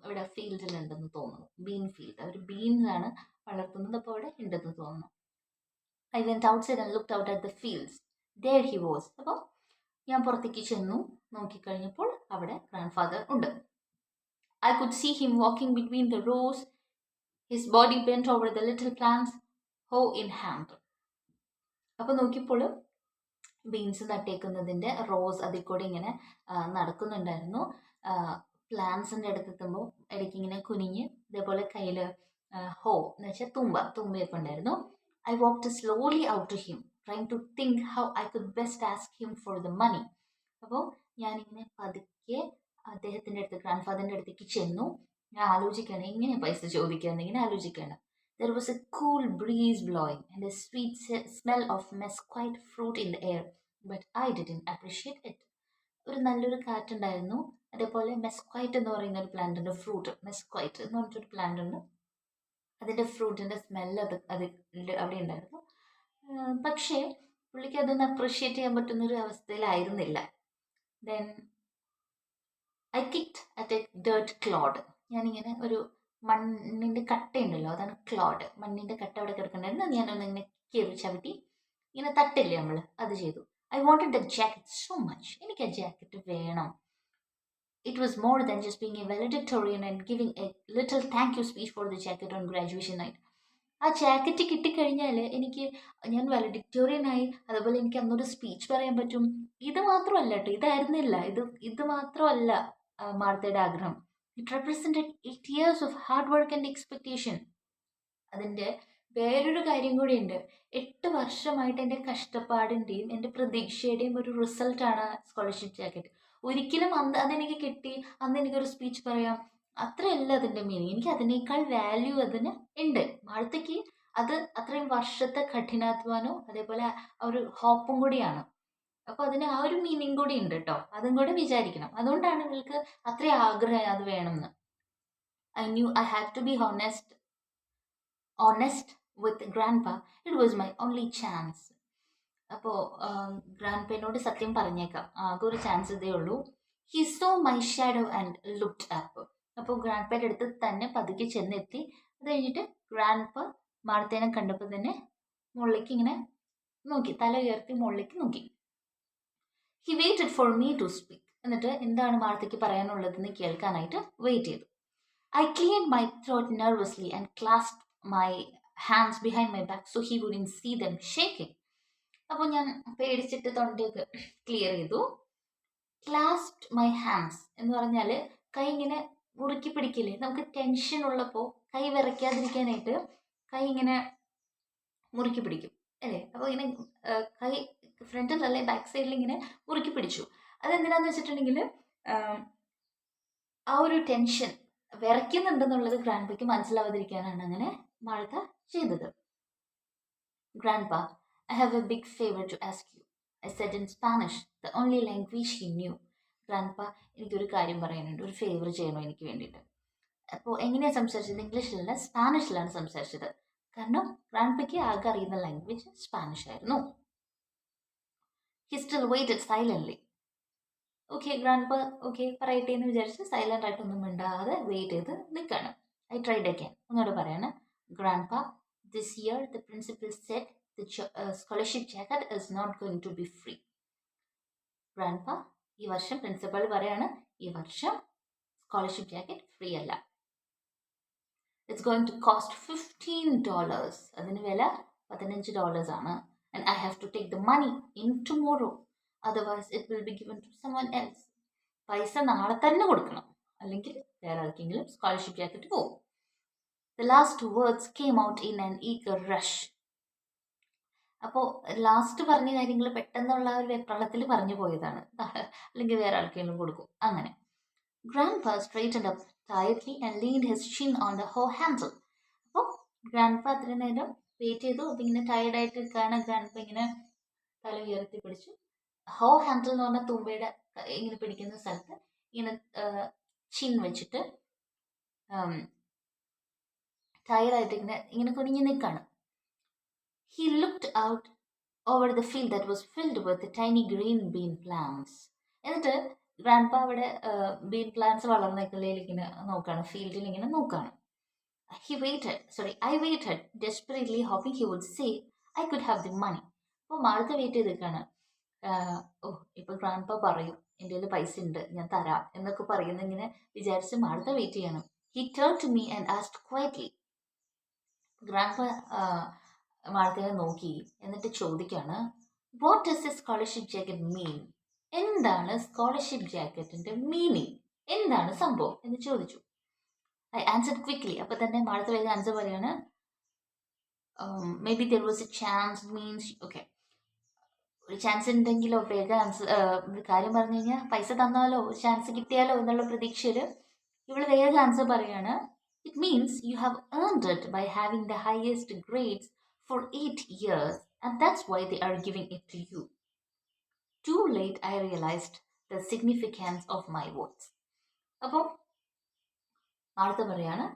ഇവിടെ ഫീൽഡിലുണ്ടെന്ന് തോന്നുന്നു, ബീൻ ഫീൽഡ്, അവർ ബീൻസ് ആണ് വളർത്തുന്നത്, അപ്പോൾ അവിടെ ഉണ്ടെന്ന് തോന്നുന്നു. I went outside and looked out at the fields. There he was. അപ്പോൾ ഞാൻ പുറത്തേക്ക് ചെന്നു, നോക്കിക്കഴിഞ്ഞപ്പോൾ അവിടെ ഗ്രാൻഡ് ഫാദർ ഉണ്ട്. I could see him walking between the rows, his body bent over the little plants, hoe in hand. അപ്പോൾ നോക്കിയപ്പോൾ beans നട്ടേക്കുന്നതിൻ്റെ rose അതിൽ കൂടെ ഇങ്ങനെ നടക്കുന്നുണ്ടായിരുന്നു. പ്ലാന്റ്സിൻ്റെ അടുത്തെത്തുമ്പോൾ ഇടയ്ക്ക് ഇങ്ങനെ കുനിഞ്ഞ് ഇതേപോലെ കയ്യിൽ ഹോ എന്ന് വെച്ചാൽ തുമ്പയൊക്കെ ഉണ്ടായിരുന്നു. I walked slowly out to him, trying to think how I could best ask him for the money. അപ്പോൾ ഞാനിങ്ങനെ പതുക്കെ അദ്ദേഹത്തിൻ്റെ അടുത്ത്, ഗ്രാൻഡ് ഫാദറിൻ്റെ അടുത്തേക്ക് ചെന്നു. ഞാൻ ആലോചിക്കുകയാണ് എങ്ങനെ പൈസ ചോദിക്കുകയെന്ന്, ഇങ്ങനെ ആലോചിക്കുകയാണ്. There was a cool breeze blowing and a sweet smell of mesquite fruit in the air, but I didn't appreciate it. ഒരു നല്ലൊരു കാറ്റുണ്ടായിരുന്നു. അതേപോലെ മെസ്ക്വൈറ്റ് എന്ന് പറയുന്ന ഒരു പ്ലാന്റ് ഉണ്ട്, ഫ്രൂട്ട് മെസ്ക്വൈറ്റ് എന്ന് പറഞ്ഞിട്ടൊരു പ്ലാന്റ് ഉണ്ട്. അതിൻ്റെ ഫ്രൂട്ടിൻ്റെ സ്മെല്ല് അത് അവിടെ ഉണ്ടായിരുന്നു. പക്ഷേ പുള്ളിക്ക് അതൊന്ന് അപ്രീഷിയേറ്റ് ചെയ്യാൻ പറ്റുന്നൊരു അവസ്ഥയിലായിരുന്നില്ല. Then I kicked at a dirt clod. ഞാനിങ്ങനെ ഒരു മണ്ണിൻ്റെ കട്ടയുണ്ടല്ലോ, അതാണ് ക്ലോഡ്. മണ്ണിൻ്റെ കട്ട അവിടെ കിടക്കണ്ടായിരുന്നു. ഞാനൊന്നിങ്ങനെ കയറി ചവിട്ടി, ഇങ്ങനെ തട്ടില്ലേ നമ്മൾ, അത് ചെയ്തു. I wanted the jacket so much. എനിക്ക് ആ ജാക്കറ്റ് വേണം. It was more than just being A വാലഡിക്ടോറിയൻ and giving A little thank you speech for the jacket on graduation night. ആ ജാക്കറ്റ് കിട്ടിക്കഴിഞ്ഞാൽ ഞാൻ വാലഡിക്ടോറിയനായി, അതുപോലെ എനിക്ക് അന്നൊരു സ്പീച്ച് പറയാൻ പറ്റും. ഇത് മാത്രമല്ല കേട്ടോ, ഇതായിരുന്നില്ല, ഇത് മാത്രമല്ല മാർത്തയുടെ ആഗ്രഹം. It represented 8 years of hard work and expectation. അതിൻ്റെ വേറൊരു കാര്യം കൂടിയുണ്ട്. 8 വർഷമായിട്ട് എൻ്റെ കഷ്ടപ്പാടിൻ്റെയും എൻ്റെ പ്രതീക്ഷയുടെയും ഒരു റിസൾട്ടാണ് സ്കോളർഷിപ്പ് ജാക്കറ്റ്. ഒരിക്കലും അതെനിക്ക് കിട്ടി, അന്ന് എനിക്കൊരു സ്പീച്ച് പറയാം, അത്രയല്ല അതിൻ്റെ മീനിങ്. എനിക്ക് അതിനേക്കാൾ വാല്യൂ അതിന് ഉണ്ട്. മാർത്തയ്ക്ക് അത് അത്രയും വർഷത്തെ കഠിനാധ്വാനവും അതേപോലെ ഒരു ഹോപ്പും കൂടിയാണ്. അപ്പോൾ അതിന് ആ ഒരു മീനിങ് കൂടി ഉണ്ട് കേട്ടോ, അതും കൂടെ വിചാരിക്കണം. അതുകൊണ്ടാണ് ഇവൾക്ക് അത്രയും ആഗ്രഹം അത് വേണമെന്ന്. I knew I had to be honest with grandpa. It was my only chance. അപ്പോൾ ഗ്രാൻഡ് പേനോട് സത്യം പറഞ്ഞേക്കാം, ആകെ ഒരു ചാൻസ് ഇതേ ഉള്ളൂ. He saw my shadow and looked up. അപ്പോൾ ഗ്രാൻഡ് പേയുടെ അടുത്ത് തന്നെ പതുക്കെ ചെന്നെത്തി. അത് കഴിഞ്ഞിട്ട് ഗ്രാൻഡ് പാ മാർത്തേനെ കണ്ടപ്പോൾ തന്നെ മുകളിലേക്ക് ഇങ്ങനെ നോക്കി, തല ഉയർത്തി മുകളിലേക്ക് നോക്കി. He waited for me to speak. എന്നിട്ട് എന്താണ് മാർത്തയ്ക്ക് പറയാനുള്ളതെന്ന് കേൾക്കാനായിട്ട് വെയിറ്റ് ചെയ്തു. I cleared my throat nervously and clasp my hands behind my back so he wouldn't see them shaking. അപ്പോൾ ഞാൻ പേടിച്ചിട്ട് തൊണ്ടയൊക്കെ ക്ലിയർ ചെയ്തു. ക്ലാസ്പ്ഡ് മൈ ഹാൻഡ്സ് എന്ന് പറഞ്ഞാൽ കൈ ഇങ്ങനെ മുറുക്കി പിടിക്കില്ലേ, നമുക്ക് ടെൻഷൻ ഉള്ളപ്പോൾ കൈ വിറയ്ക്കാതിരിക്കാനായിട്ട് കൈ ഇങ്ങനെ മുറുക്കി പിടിക്കും അല്ലേ. അപ്പോൾ ഇങ്ങനെ കൈ ഫ്രണ്ടിലല്ലേ ബാക്ക് സൈഡിൽ ഇങ്ങനെ മുറുക്കി പിടിച്ചു. അതെന്തിനാന്ന് വെച്ചിട്ടുണ്ടെങ്കിൽ ആ ഒരു ടെൻഷൻ വിറയ്ക്കുന്നുണ്ടെന്നുള്ളത് ഗ്രാൻഡ് പായ്ക്ക് മനസ്സിലാവാതിരിക്കാനാണ് അങ്ങനെ മാർത്ത ചെയ്തത്. Grandpa, I have a big favour to ask you, I said in Spanish, the only language he knew. Grandpa, എനിക്കൊരു കാര്യം പറയാനുണ്ട്, ഒരു ഫേവർ ചെയ്യണോ എനിക്ക് വേണ്ടിയിട്ട്. അപ്പോൾ എങ്ങനെയാണ് സംസാരിച്ചത്? ഇംഗ്ലീഷിലല്ല, സ്പാനിഷിലാണ് സംസാരിച്ചത്. കാരണം ഗ്രാൻഡ് പായ്ക്ക് ആകെ അറിയുന്ന ലാംഗ്വേജ് സ്പാനിഷ് ആയിരുന്നു. He still waited silently. Okay grandpa okay പറയട്ടെ എന്ന് വിചാരിച്ച് സൈലൻ്റ് ആയിട്ടൊന്നും മിണ്ടാതെ വെയിറ്റ് ചെയ്ത് നിൽക്കുകയാണ്. I tried again. ഒന്നുകൂടെ പറയാണ്. Grandpa, this year the principal said the scholarship jacket is not going to be free. Grandpa, ഈ വർഷം പ്രിൻസിപ്പൽ പറയാണ്, ഈ വർഷം സ്കോളർഷിപ്പ് ജാക്കറ്റ് ഫ്രീ അല്ല. It's going to cost $15. അതിന് വില $15 ആണ്. And I have to take the money in tomorrow. Otherwise, it will be given to someone else. പൈസ നാളെ തന്നെ കൊടുക്കണം, അല്ലെങ്കിൽ വേറെ ആർക്കെങ്കിലും സ്കോളർഷിപ്പ് ജാക്കറ്റ് പോകും. The last words came out in an eager rush. അപ്പോൾ ലാസ്റ്റ് പറഞ്ഞ കാര്യങ്ങൾ പെട്ടെന്നുള്ള ഒരു വെപ്രാളത്തിൽ പറഞ്ഞു പോയതാണ്. അല്ലെങ്കിൽ വേറെ ആർക്കെങ്കിലും കൊടുക്കും അങ്ങനെ. Grandpa straightened up tiredly and leaned his chin on the hoe handle. അപ്പോൾ ഗ്രാൻഡ്പ അത്ര നേരം വെയിറ്റ് ചെയ്തു. അപ്പം ഇങ്ങനെ ടയർഡായിട്ട് കാണാൻ ഗ്രാൻഡ്പ ഇങ്ങനെ തല ഉയർത്തി പിടിച്ചു. ഹോ ഹാൻഡിൽ എന്ന് പറഞ്ഞാൽ തുമ്പയുടെ ഇങ്ങനെ പിടിക്കുന്ന സ്ഥലത്ത് ഇങ്ങനെ ചിൻ വെച്ചിട്ട് ടയർഡായിട്ട് ഇങ്ങനെ കുനിഞ്ഞു നിൽക്കാണ്. He looked out over the field that was filled with the tiny green bean plants. എന്നിട്ട് ഗ്രാൻഡ്പ അവിടെ ബീൻ പ്ലാന്റ്സ് വളർന്നേക്കുള്ളിൽ ഇങ്ങനെ നോക്കാണ്, ഫീൽഡിൽ ഇങ്ങനെ നോക്കാണ്. I waited desperately hoping he would say I could have the money. അപ്പോൾ മാളത്തെ വെയിറ്റ് ചെയ്ത് നിൽക്കാണ്. ഇപ്പോൾ ഗ്രാൻഡ്പ പറയും എൻ്റെ കയ്യിൽ പൈസ ഉണ്ട് ഞാൻ തരാം എന്നൊക്കെ പറയുന്നിങ്ങനെ വിചാരിച്ച് മാളത്തെ വെയിറ്റ് ചെയ്യണം. He turned to me and asked quietly. Grandpa മാളത്തിനെ നോക്കി എന്നിട്ട് ചോദിക്കാണ്, what does a scholarship jacket mean? എന്താണ് സ്കോളർഷിപ്പ് ജാക്കറ്റിന്റെ മീനിങ്? എന്താണ് സംഭവം എന്ന് ചോദിച്ചു. I answered quickly. അപ്പം തന്നെ മാളത്തെ വേഗം ആൻസർ പറയാണ്, maybe there was a chance means okay, ഒരു ചാൻസ് ഉണ്ടെങ്കിലോ വേഗം ആൻസർ കാര്യം പറഞ്ഞു കഴിഞ്ഞാൽ പൈസ തന്നാലോ ഒരു ചാൻസ് കിട്ടിയാലോ എന്നുള്ള പ്രതീക്ഷയിൽ ഇവള് വേഗം ആൻസർ പറയാണ്, it means you have earned it by having the highest grades for 8 years and that's why they are giving it to you. Too late I realized the significance of my words. അപ്പോൾ അടുത്ത പറയാണ്,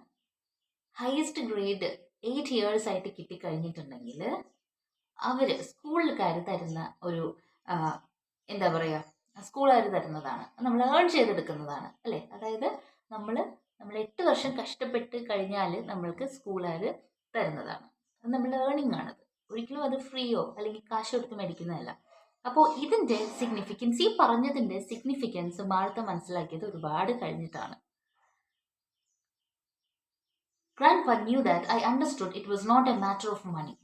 highest grade 8 years ആയിട്ട് കിട്ടിക്കഴിഞ്ഞിട്ടുണ്ടെങ്കിൽ അവർ സ്കൂളുകാർ തരുന്ന ഒരു എന്താ പറയുക, സ്കൂളുകാർ തരുന്നതാണ്, നമ്മൾ ഏൺ ചെയ്തെടുക്കുന്നതാണ് അല്ലേ. അതായത് നമ്മൾ 8 വർഷം കഷ്ടപ്പെട്ട് കഴിഞ്ഞാൽ നമ്മൾക്ക് സ്കൂളുകാർ തരുന്നതാണ്. അത് നമ്മളുടെ ഏർണിംഗ് ആണത്, ഒരിക്കലും അത് ഫ്രീയോ അല്ലെങ്കിൽ കാശ് കൊടുത്ത് മേടിക്കുന്നതല്ല. അപ്പോൾ ഇതിൻ്റെ സിഗ്നിഫിക്കൻസ്, ഈ പറഞ്ഞതിൻ്റെ സിഗ്നിഫിക്കൻസ് മാളത്തെ മനസ്സിലാക്കിയത് ഒരുപാട് കഴിഞ്ഞിട്ടാണ്. Grandpa knew that I understood it was not a matter of money.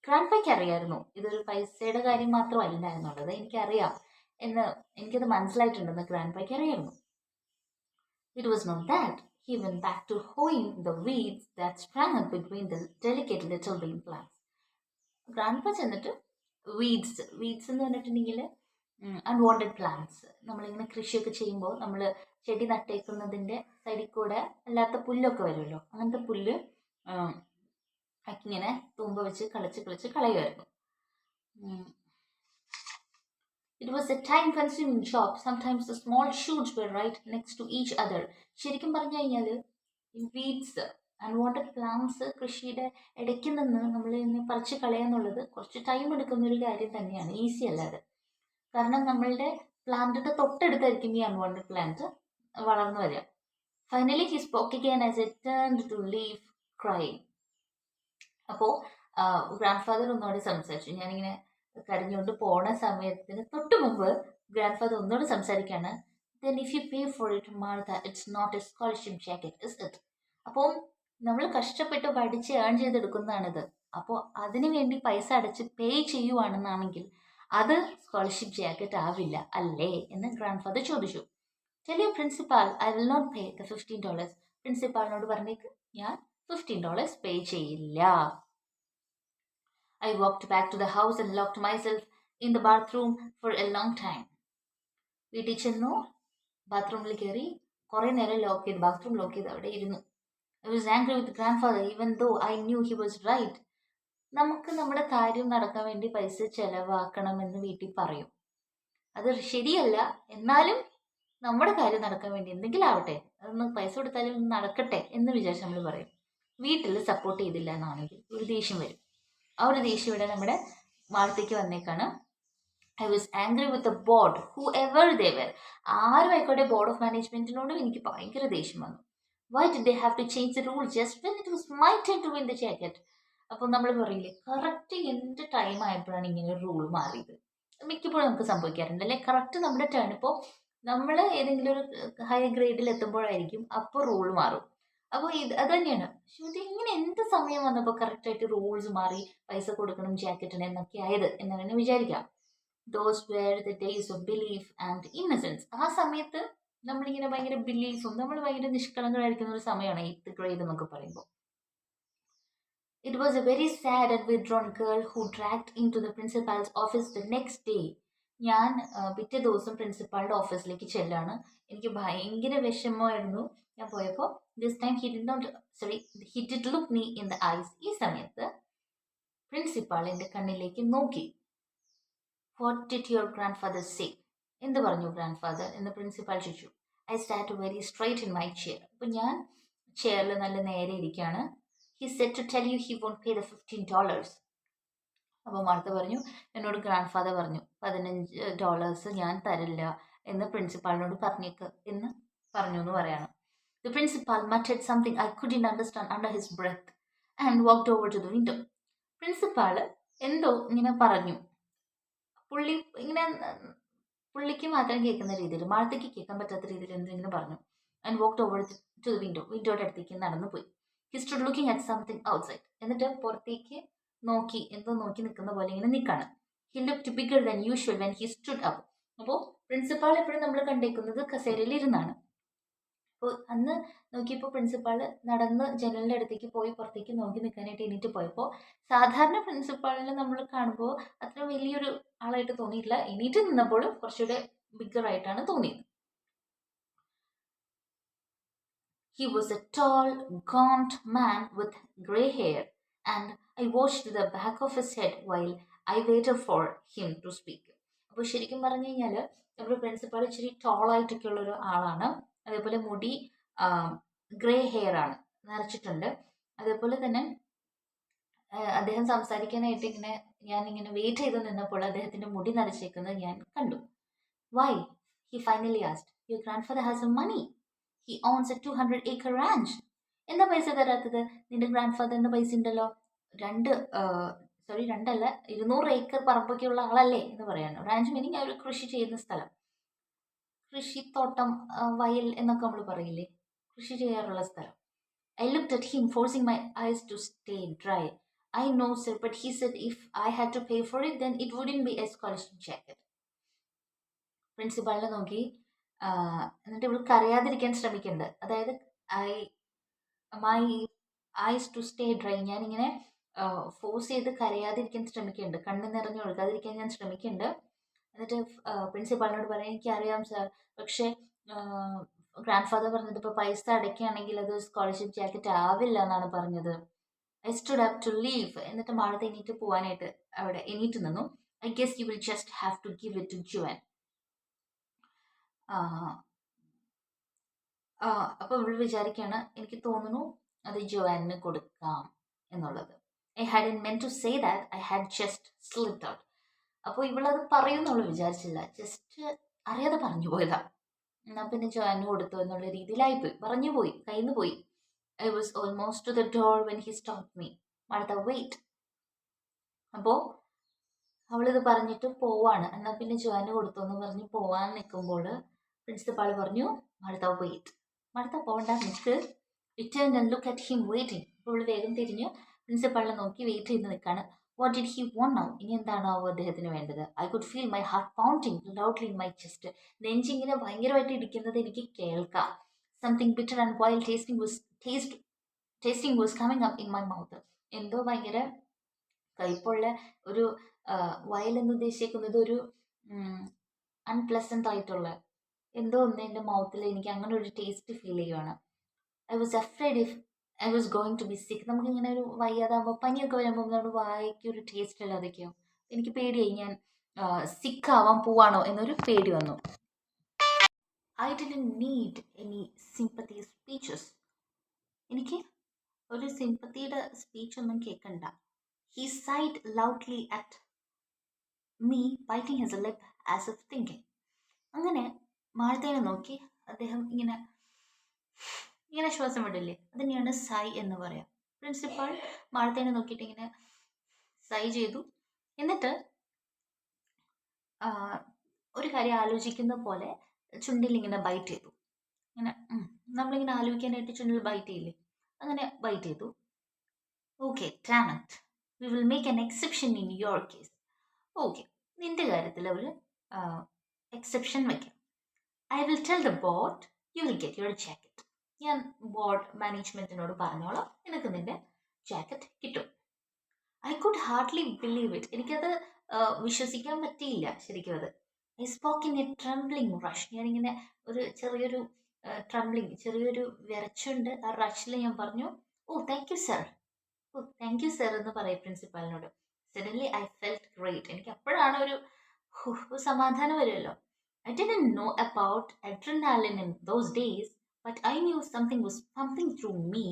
ഗ്രാൻഡ്പയ്ക്ക് അറിയായിരുന്നു ഇതൊരു പൈസയുടെ കാര്യം മാത്രമല്ല എന്നുള്ളത്. എനിക്കറിയാം എന്ന്, എനിക്കത് മനസ്സിലായിട്ടുണ്ടെന്ന് ഗ്രാൻഡ്പയ്ക്ക് അറിയായിരുന്നു. It was not that. He went back to hoeing the weeds that sprang up between the delicate little bean plants. Grandpa ചെന്നിട്ട് വീഡ്സ് എന്ന് പറഞ്ഞിട്ടുണ്ടെങ്കിൽ അൺവാണ്ടഡ് പ്ലാന്റ്സ്, നമ്മളിങ്ങനെ കൃഷിയൊക്കെ ചെയ്യുമ്പോൾ നമ്മൾ ചെടി നട്ടേക്കുന്നതിൻ്റെ സൈഡിൽ കൂടെ അല്ലാത്ത പുല്ലൊക്കെ വരുമല്ലോ, അങ്ങനത്തെ പുല്ല് ഇങ്ങനെ തൂമ്പ വെച്ച് കളിച്ച് കളയുമായിരുന്നു. It was a time-consuming job. Sometimes the small shoots were right next to each other. ശരിക്കും പറഞ്ഞു കഴിഞ്ഞാൽ വീഡ്സ്, അൺവാണ്ടഡ് പ്ലാന്റ്സ് കൃഷിയുടെ ഇടയ്ക്ക് നിന്ന് നമ്മൾ ഇങ്ങനെ പറിച്ച് കളയാന്നുള്ളത് കുറച്ച് ടൈം എടുക്കുന്ന ഒരു കാര്യം തന്നെയാണ്, ഈസി അല്ലാതെ. കാരണം നമ്മളുടെ പ്ലാന്റിൻ്റെ തൊട്ടടുത്തായിരിക്കും ഈ അൺവാണ്ടഡ് പ്ലാന്റ് വളർന്നു വരിക. Finally he spoke again as a turned to leave crying. അപ്പോൾ ഗ്രാൻഡ് ഫാദർ ഒന്നുകൂടി സംസാരിച്ചു. ഞാനിങ്ങനെ കരഞ്ഞുകൊണ്ട് പോണ സമയത്തിന് തൊട്ട് മുമ്പ് ഗ്രാൻഡ് ഫാദർ ഒന്നുകൂടി സംസാരിക്കുകയാണ്. Then if you pay for it, Martha, it's not a scholarship jacket, is it? അപ്പോൾ നമ്മൾ കഷ്ടപ്പെട്ട് പഠിച്ച് ഏൺ ചെയ്തെടുക്കുന്നതാണിത്. അപ്പോൾ അതിനു വേണ്ടി പൈസ അടച്ച് പേ ചെയ്യുവാണെന്നാണെങ്കിൽ അത് സ്കോളർഷിപ്പ് ജാക്കറ്റ് ആവില്ല അല്ലേ എന്ന് ഗ്രാൻഡ് ഫാദർ ചോദിച്ചു. Tell your principal I will not pay the $15. പ്രിൻസിപ്പാളിനോട് പറഞ്ഞേക്ക് ഞാൻ $15 പേ ചെയ്യില്ല. I walked back to the house and locked myself in the bathroom for a long time. വീട്ടിൽ ചെന്നു, ബാത്റൂമിൽ കയറി കുറേ നേരം ബാത്റൂം ലോക്ക് ചെയ്ത് അവിടെ ഇരുന്നു. I was angry with grandfather even though I knew he was right. നമുക്ക് നമ്മുടെ കാര്യം നടക്കാൻ വേണ്ടി പൈസ ചെലവാക്കണമെന്ന് വീട്ടിൽ പറയും, അത് ശരിയല്ല. എന്നാലും നമ്മുടെ കാര്യം നടക്കാൻ വേണ്ടി എന്തെങ്കിലും ആവട്ടെ, അതൊന്ന് പൈസ കൊടുത്താലും നടക്കട്ടെ എന്ന് വിചാരിച്ച് നമ്മൾ പറയും. വീട്ടിൽ സപ്പോർട്ട് ചെയ്തില്ല എന്നാണെങ്കിൽ ഒരു ദേഷ്യം വരും. ആ ഒരു ദേഷ്യം ഇവിടെ നമ്മുടെ വാർത്തയ്ക്ക് വന്നേക്കാണ്. I was angry with the board whoever they were. ആരും ആയിക്കോട്ടെ, ബോർഡ് ഓഫ് മാനേജ്മെന്റിനോടും എനിക്ക് ഭയങ്കര ദേഷ്യം വന്നു. Why did they have to change the rule just when it was my time to win the jacket? അപ്പോൾ നമ്മൾ പറയില്ലേ, കറക്റ്റ് എൻ്റെ ടൈം ആയപ്പോഴാണ് ഇങ്ങനെ ഒരു റൂൾ മാറിയത്. മിക്കപ്പോഴും നമുക്ക് സംഭവിക്കാറുണ്ട് അല്ലേ, കറക്റ്റ് നമ്മുടെ ടേൺ. ഇപ്പോൾ നമ്മൾ ഏതെങ്കിലും ഒരു ഹൈ ഗ്രേഡിൽ എത്തുമ്പോഴായിരിക്കും അപ്പോൾ റൂൾ മാറും. അപ്പോൾ അത് തന്നെയാണ് ശ്രുതി, ഇങ്ങനെ എന്ത് സമയം വന്നപ്പോൾ കറക്റ്റായിട്ട് റൂൾസ് മാറി പൈസ കൊടുക്കണം ജാക്കറ്റിന് എന്നൊക്കെ ആയത് എന്ന് തന്നെ വിചാരിക്കാം. Those were the days of belief and innocence. ആ സമയത്ത് നമ്മളിങ്ങനെ ഭയങ്കര ബിലീഫും നമ്മൾ ഭയങ്കര നിഷ്കളങ്കരായിരിക്കുന്ന ഒരു സമയമാണ് 8th grade എന്നൊക്കെ പറയുമ്പോൾ. It was a very sad and withdrawn girl who dragged into the principal's office the next day. ഞാൻ പിറ്റേ ദിവസം പ്രിൻസിപ്പാളുടെ ഓഫീസിലേക്ക് ചെല്ലാണ്. എനിക്ക് ഭയങ്കര വിഷമമായിരുന്നു ഞാൻ പോയപ്പോൾ. This time he did look me in the eyes. ഈ സമയത്ത് പ്രിൻസിപ്പാൾ എൻ്റെ കണ്ണിലേക്ക് നോക്കി. What did your grandfather say? എന്ത് പറഞ്ഞു ഗ്രാൻഡ് ഫാദർ എന്ന് പ്രിൻസിപ്പാൾ ചോദിച്ചു. I sat very straight in my chair. അപ്പം ഞാൻ ചെയറിൽ നല്ല നേരെ ഇരിക്കുകയാണ്. He said to tell you he won't pay the $15. അപ്പോൾ മാർത്ത പറഞ്ഞു, എന്നോട് ഗ്രാൻഡ് ഫാദർ പറഞ്ഞു $15 ഞാൻ തരില്ല എന്ന് പ്രിൻസിപ്പാളിനോട് പറഞ്ഞേക്ക് എന്ന് പറഞ്ഞു എന്ന് പറയാണ്. The principal muttered something I couldn't understand under his breath and walked over to the window. Principal എന്തോ ഇങ്ങനെ പറഞ്ഞു. പുള്ളിക്ക് മാത്രം കേൾക്കുന്ന രീതിയിൽ, മാർത്തയ്ക്ക് കേൾക്കാൻ പറ്റാത്ത രീതിയിൽ എന്തെങ്കിലും പറഞ്ഞു. And walked over to the window. വിൻഡോയുടെ അടുത്തേക്ക് നടന്നു പോയി. He stood looking at something outside. എന്നിട്ട് പുറത്തേക്ക് നോക്കി, എന്തോ നോക്കി നിൽക്കുന്ന പോലെ ഇങ്ങനെ നിൽക്കാണ്. He looked bigger than usual when he stood up. അപ്പോൾ പ്രിൻസിപ്പാൾ എപ്പോഴും നമ്മൾ കണ്ടേക്കുന്നത് കസേരയിൽ ഇരുന്നാണ്. അപ്പോൾ അന്ന് നോക്കിയപ്പോൾ പ്രിൻസിപ്പാൾ നടന്ന് ജനലിൻ്റെ അടുത്തേക്ക് പോയി പുറത്തേക്ക് നോക്കി നിൽക്കാനായിട്ട് എണീറ്റ് പോയപ്പോൾ സാധാരണ പ്രിൻസിപ്പാളിനെ നമ്മൾ കാണുമ്പോൾ അത്ര വലിയൊരു ആളായിട്ട് തോന്നിയിട്ടില്ല. എണീറ്റ് നിന്നപ്പോഴും കുറച്ചുകൂടെ ബിഗറായിട്ടാണ് തോന്നിയത്. He was a tall, gaunt man with grey hair, and I watched the back of his head while I waited for him to speak. അപ്പോൾ ശരിക്കും പറഞ്ഞു കഴിഞ്ഞാൽ നമ്മുടെ പ്രിൻസിപ്പാൾ ഇച്ചിരി ടോളായിട്ടൊക്കെ ഉള്ളൊരു ആളാണ്. അതേപോലെ മുടി ഗ്രേ ഹെയർ ആണ്, നരച്ചിട്ടുണ്ട്. അതേപോലെ തന്നെ അദ്ദേഹം സംസാരിക്കാനായിട്ട് ഞാനിങ്ങനെ വെയിറ്റ് ചെയ്ത് നിന്നപ്പോൾ അദ്ദേഹത്തിൻ്റെ മുടി നരച്ചേക്കുന്നത് ഞാൻ കണ്ടു. Why? He finally asked. Your grandfather has some money. He owns a 200-acre ranch. എന്താ പൈസ തരാത്തത്? നിന്റെ ഗ്രാൻഡ് ഫാദറിന് പൈസ ഉണ്ടല്ലോ. 200 ഏക്കർ പറമ്പൊക്കെ ഉള്ള ആളല്ലേ എന്ന് പറയാണ്. റാഞ്ച് മീനിങ് അവർ കൃഷി ചെയ്യുന്ന സ്ഥലം, കൃഷിത്തോട്ടം, വയൽ എന്നൊക്കെ നമ്മൾ പറയില്ലേ, കൃഷി ചെയ്യാറുള്ള സ്ഥലം. I looked at him, forcing my eyes to stay dry. I know, sir, but he said if I had to pay for it, then it wouldn't be a scholarship jacket. പ്രിൻസിപ്പാളിനെ നോക്കി. എന്നിട്ട് ഇവൾ കരയാതിരിക്കാൻ ശ്രമിക്കുന്നുണ്ട്. അതായത് my eyes to stay dry, ഞാനിങ്ങനെ force ചെയ്ത് കരയാതിരിക്കാൻ ശ്രമിക്കുന്നുണ്ട്, കണ്ണ് നിറഞ്ഞ് ഒഴുകാതിരിക്കാൻ ഞാൻ ശ്രമിക്കുന്നുണ്ട്. എന്നിട്ട് പ്രിൻസിപ്പാളിനോട് പറയാം, എനിക്കറിയാം സാർ, പക്ഷേ ഗ്രാൻഡ് ഫാദർ പറഞ്ഞത് ഇപ്പോൾ പൈസ അടയ്ക്കുകയാണെങ്കിൽ അത് സ്കോളർഷിപ്പ് ജാക്കറ്റ് ആവില്ല എന്നാണ് പറഞ്ഞത്. I stood up to leave. എന്നിട്ട് മാളത്തെ എണീറ്റ് പോകാനായിട്ട് അവിടെ എണീറ്റ് നിന്നു. I guess you will just have to give it to Juan. അപ്പോൾ ഇവൾ വിചാരിക്കുകയാണ്, എനിക്ക് തോന്നുന്നു അത് ജോവാനിന് കൊടുക്കാം എന്നുള്ളത്. I had meant to say that, I had just slipped out. അപ്പോൾ ഇവളത് പറയുമെന്ന് അവൾ വിചാരിച്ചില്ല, ജസ്റ്റ് അറിയാതെ പറഞ്ഞു പോയതാ. എന്നാൽ പിന്നെ ജോവാനിന് കൊടുത്തു എന്നുള്ള രീതിയിലായിപ്പോയി, പറഞ്ഞു പോയി, കയ്യിൽ നിന്ന് പോയി. I was almost to the door when he stop me. Martha wait. അപ്പോൾ അവളിത് പറഞ്ഞിട്ട് പോവാണ്. എന്നാൽ പിന്നെ ജോവാന് കൊടുത്തു എന്ന് പറഞ്ഞ് പോവാൻ നിൽക്കുമ്പോൾ പ്രിൻസിപ്പാൾ പറഞ്ഞു, മാർത്ത വെയിറ്റ്. മാർത്ത പോകണ്ട, നിൽക്ക്. Return and look at him waiting. അപ്പോൾ ഇവൾ വേഗം തിരിഞ്ഞ് പ്രിൻസിപ്പാളിനെ നോക്കി വെയിറ്റ് ചെയ്ത് നിൽക്കുകയാണ്. What did he want now? ഇനി എന്താണാവോ അദ്ദേഹത്തിന് വേണ്ടത്? I could feel my heart pounding loudly in my chest. നെഞ്ചിങ്ങനെ ഭയങ്കരമായിട്ട് ഇടിക്കുന്നത് എനിക്ക് കേൾക്കാം. Something bitter and vile tasting was coming up in my mouth. എന്തോ ഭയങ്കര കയ്പുള്ള ഒരു വയൽ എന്ന് ഉദ്ദേശിക്കുന്നത് ഒരു അൺപ്ലസൻ്റ് ആയിട്ടുള്ള എന്തോ ഒന്ന് എൻ്റെ മൗത്തിൽ എനിക്ക് അങ്ങനെ ഒരു ടേസ്റ്റ് ഫീൽ ചെയ്യുവാണ്. I was afraid if I was going to be sick. നമുക്കിങ്ങനെ ഒരു വയ്യാതാകുമ്പോൾ പനിയൊക്കെ വരുമ്പോൾ നമ്മുടെ വായിക്ക് ഒരു ടേസ്റ്റ് അല്ലാതൊക്കെയോ. എനിക്ക് പേടിയായി, ഞാൻ സിക്കാവാൻ പോവാണോ എന്നൊരു പേടി വന്നു. I didn't need any sympathy speeches. എനിക്ക് ഒരു സിമ്പത്തിയുടെ സ്പീച്ചൊന്നും കേൾക്കണ്ട. He side loudly at me, biting his lip as if thinking. അങ്ങനെ മാർത്തേനെ നോക്കി അദ്ദേഹം ഇങ്ങനെ ശ്വാസം വിടില്ലേ, അതിനെയാണ് സൈ എന്ന് പറയാം. പ്രിൻസിപ്പാൾ മാർത്തേനെ നോക്കിയിട്ട് ഇങ്ങനെ സൈ ചെയ്തു. എന്നിട്ട് ഒരു കാര്യം ആലോചിക്കുന്ന പോലെ ചുണ്ടിൽ ഇങ്ങനെ ബൈറ്റ് ചെയ്തു. ഇങ്ങനെ നമ്മളിങ്ങനെ ആലോചിക്കാനായിട്ട് ചുണ്ടിൽ ബൈറ്റ് ചെയ്യില്ലേ, അങ്ങനെ ബൈറ്റ് ചെയ്തു. Okay, damn it, we will make an exception in your case. Okay, നിന്റെ കാര്യത്തിൽ അവർ എക്സെപ്ഷൻ വയ്ക്കാം. I will tell the board you will get your jacket. ഞാൻ ബോർഡ് മാനേജ്മെൻറ്റിനോട് പറഞ്ഞോളാം, നിനക്ക് നിൻ്റെ ജാക്കറ്റ് കിട്ടും. I could hardly believe it. എനിക്കത് വിശ്വസിക്കാൻ പറ്റിയില്ല ശരിക്കും അത്. I spoke in A trembling rush. ഞാനിങ്ങനെ ഒരു ചെറിയൊരു ട്രംബ്ലിംഗ്, ചെറിയൊരു വിറച്ചുണ്ട്. ആ റഷിൽ ഞാൻ പറഞ്ഞു, oh thank you sir, oh thank you sir എന്ന് പറയും പ്രിൻസിപ്പാളിനോട്. Suddenly I felt great. എനിക്ക് അപ്പോഴാണ് ഒരു സമാധാനം വരുമല്ലോ. I didn't know about adrenaline in those days, but I knew something was pumping through me,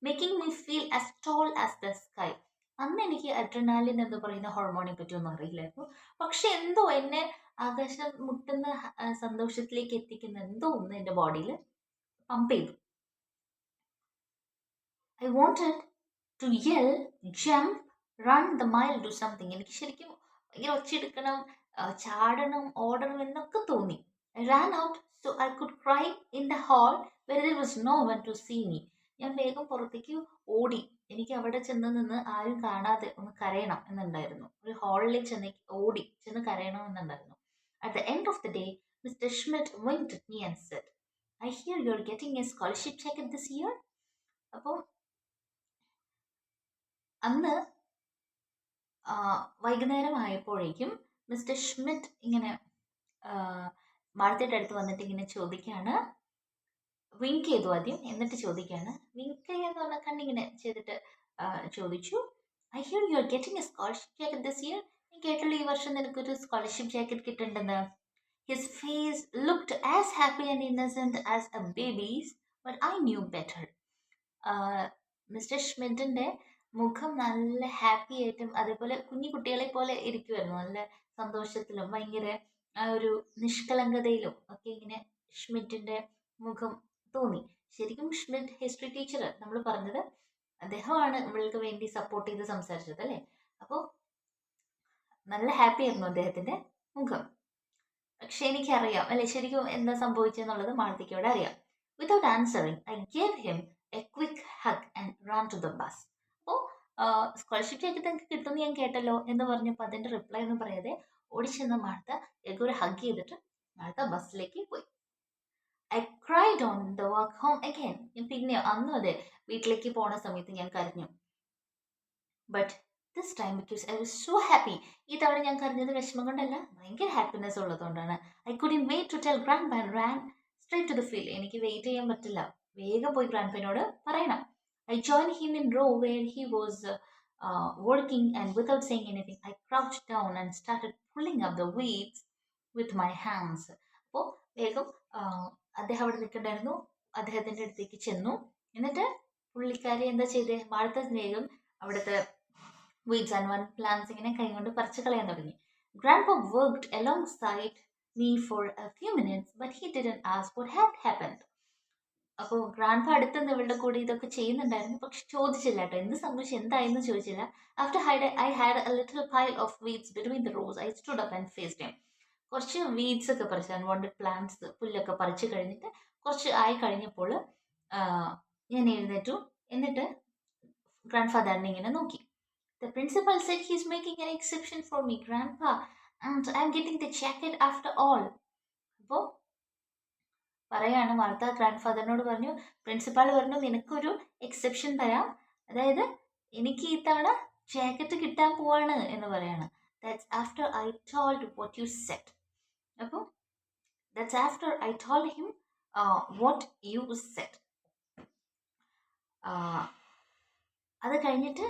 making me feel as tall as the sky. അന്ന് എനിക്ക് അഡ്രിനാലിൻ എന്ന് പറയുന്ന ഹോർമോണിനെ പറ്റി ഒന്നും അറിയില്ലായിരുന്നു. പക്ഷെ എന്തോ എന്നെ ആകാശം മുട്ടുന്ന സന്തോഷത്തിലേക്ക് എത്തിക്കുന്ന എന്തോ ഒന്ന് എൻ്റെ ബോഡിയിൽ പമ്പ് ചെയ്തു. I wanted to yell, jump, run the mile, do something. എനിക്ക് ശരിക്കും ഭയങ്കര ഒച്ചയെടുക്കണം, ചാടണം, ഓടണം എന്നൊക്കെ തോന്നി. I ran out so I could cry in the hall where there was no one to see me. ഞാൻ വേഗം പുറത്തേക്ക് ഓടി. എനിക്ക് അവിടെ ചെന്ന് നിന്ന് ആരും കാണാതെ ഒന്ന് കരയണം എന്നുണ്ടായിരുന്നു. ഒരു ഹാളിൽ ചെന്ന് കരയണം എന്നുണ്ടായിരുന്നു. At the end of the day mister Schmidt winked at me and said, I hear you're getting a scholarship jacket this year. അപ്പോൾ അന്ന് വൈകുന്നേരം ആയപ്പോഴേക്കും മിസ്റ്റർ ഷ്മിറ്റ് ഇങ്ങനെ മാർത്തയുടെ അടുത്ത് വന്നിട്ട് ഇങ്ങനെ ചോദിക്കുകയാണ്, വിങ്ക് ചെയ്തു ആദ്യം, എന്നിട്ട് ചോദിക്കുകയാണ്, വിങ്ക് എന്ന് പറഞ്ഞാൽ കണ്ണിങ്ങനെ ചെയ്തിട്ട് ചോദിച്ചു, I hear you are getting a scholarship jacket this year. ഞാൻ കേട്ടുള്ള ഈ വർഷം നിനക്കൊരു സ്കോളർഷിപ്പ് ജാക്കറ്റ് കിട്ടുന്നുണ്ടെന്ന്. His face looked as happy and innocent as a babies, but I knew better. Mister ഷ്മിറ്റിൻ്റെ മുഖം നല്ല ഹാപ്പി ആയിട്ടും അതേപോലെ കുഞ്ഞു കുട്ടികളെ പോലെ ഇരിക്കുമായിരുന്നു. നല്ല സന്തോഷത്തിലും ഭയങ്കര ആ ഒരു നിഷ്കളങ്കതയിലും ഒക്കെ ഇങ്ങനെ ഷ്മിറ്റിൻ്റെ മുഖം തോന്നി. ശരിക്കും ഷ്മിറ്റ് ഹിസ്റ്ററി ടീച്ചർ നമ്മൾ പറഞ്ഞത് അദ്ദേഹമാണ് നമ്മൾക്ക് വേണ്ടി സപ്പോർട്ട് ചെയ്ത് സംസാരിച്ചത് അല്ലേ. അപ്പോൾ നല്ല ഹാപ്പി ആയിരുന്നു അദ്ദേഹത്തിൻ്റെ മുഖം. പക്ഷെ എനിക്കറിയാം അല്ലേ ശരിക്കും എന്താ സംഭവിച്ചെന്നുള്ളത് മാളത്തിക്കോടെ അറിയാം. Without answering I gave him a quick hug and ran to the bus. അപ്പോൾ സ്കോളർഷിപ്പ് ജാക്കറ്റ് എനിക്ക് കിട്ടുമെന്ന് ഞാൻ കേട്ടല്ലോ എന്ന് പറഞ്ഞപ്പോൾ അതിൻ്റെ റിപ്ലൈ ഒന്നും പറയാതെ ഓടിച്ചെന്ന മാളത്ത ഒരു ഹഗ് ചെയ്തിട്ട് മാളത്ത ബസ്സിലേക്ക് പോയി. I cried on the walk home again. ഞാൻ പിന്നെ അന്നും അതെ വീട്ടിലേക്ക് പോണ സമയത്ത് ഞാൻ കരഞ്ഞു. But this time because I was so happy. ഈ തവണ ഞാൻ കരഞ്ഞത് വിഷമം കൊണ്ടല്ല, ഭയങ്കര ഹാപ്പിനെസ് ഉള്ളതുകൊണ്ടാണ്. I couldn't wait to tell grandpa, ran straight to the field. എനിക്ക് വെയിറ്റ് ചെയ്യാൻ പറ്റില്ല, വേഗം പോയി ഗ്രാൻഡ് പാനോട് പറയണം. I join him in row where he was working, and without saying anything I crouched down and started pulling up the weeds with my hands. അപ്പോൾ വേഗം അദ്ദേഹം അവിടെ നിൽക്കണ്ടായിരുന്നു, അദ്ദേഹത്തിൻ്റെ അടുത്തേക്ക് ചെന്നു. എന്നിട്ട് പുള്ളിക്കാരി എന്താ ചെയ്തേ, മാളത്തെ വേഗം അവിടുത്തെ വീഡ്സ് ആൻഡ് വൺ പ്ലാന്റ്സ് ഇങ്ങനെ കൈകൊണ്ട് പറിച്ചു കളയാൻ തുടങ്ങി. Grandpa worked alongside me for a few minutes, but he didn't ask what had happened. അപ്പോൾ ഗ്രാൻഡ് ഫ അടുത്ത് ഇവളുടെ കൂടെ ഇതൊക്കെ ചെയ്യുന്നുണ്ടായിരുന്നു, പക്ഷെ ചോദിച്ചില്ല കേട്ടോ എന്ത് സംഭവിച്ചു എന്തായെന്ന് ചോദിച്ചില്ല. After I had a little pile of weeds between the rows I stood up and faced him. കുറച്ച് വീഡ്സ് ഒക്കെ പറിച്ച് അൺവാണ്ടഡ് പ്ലാന്റ്സ് പുല്ലൊക്കെ പറിച്ച് കഴിഞ്ഞിട്ട് കുറച്ച് ആയി കഴിഞ്ഞപ്പോൾ ഞാൻ എഴുന്നേറ്റു. എന്നിട്ട് ഗ്രാൻഡ് ഫാദറിനെ ഇങ്ങനെ നോക്കി. The principal said he's making an exception for me, Grandpa, and I'm getting the jacket after all. അപ്പോൾ പറയാണ് വാർത്ത ഗ്രാൻഡ് ഫാദറിനോട് പറഞ്ഞു, പ്രിൻസിപ്പാൾ പറഞ്ഞു നിനക്കൊരു എക്സെപ്ഷൻ തരാം, അതായത് എനിക്ക് ഈ തവണ ജാക്കറ്റ് കിട്ടാൻ പോവാണ് എന്ന് പറയാണ്. That's after I told what you said. അപ്പോൾ that's after I told him what you said. അത് കഴിഞ്ഞിട്ട്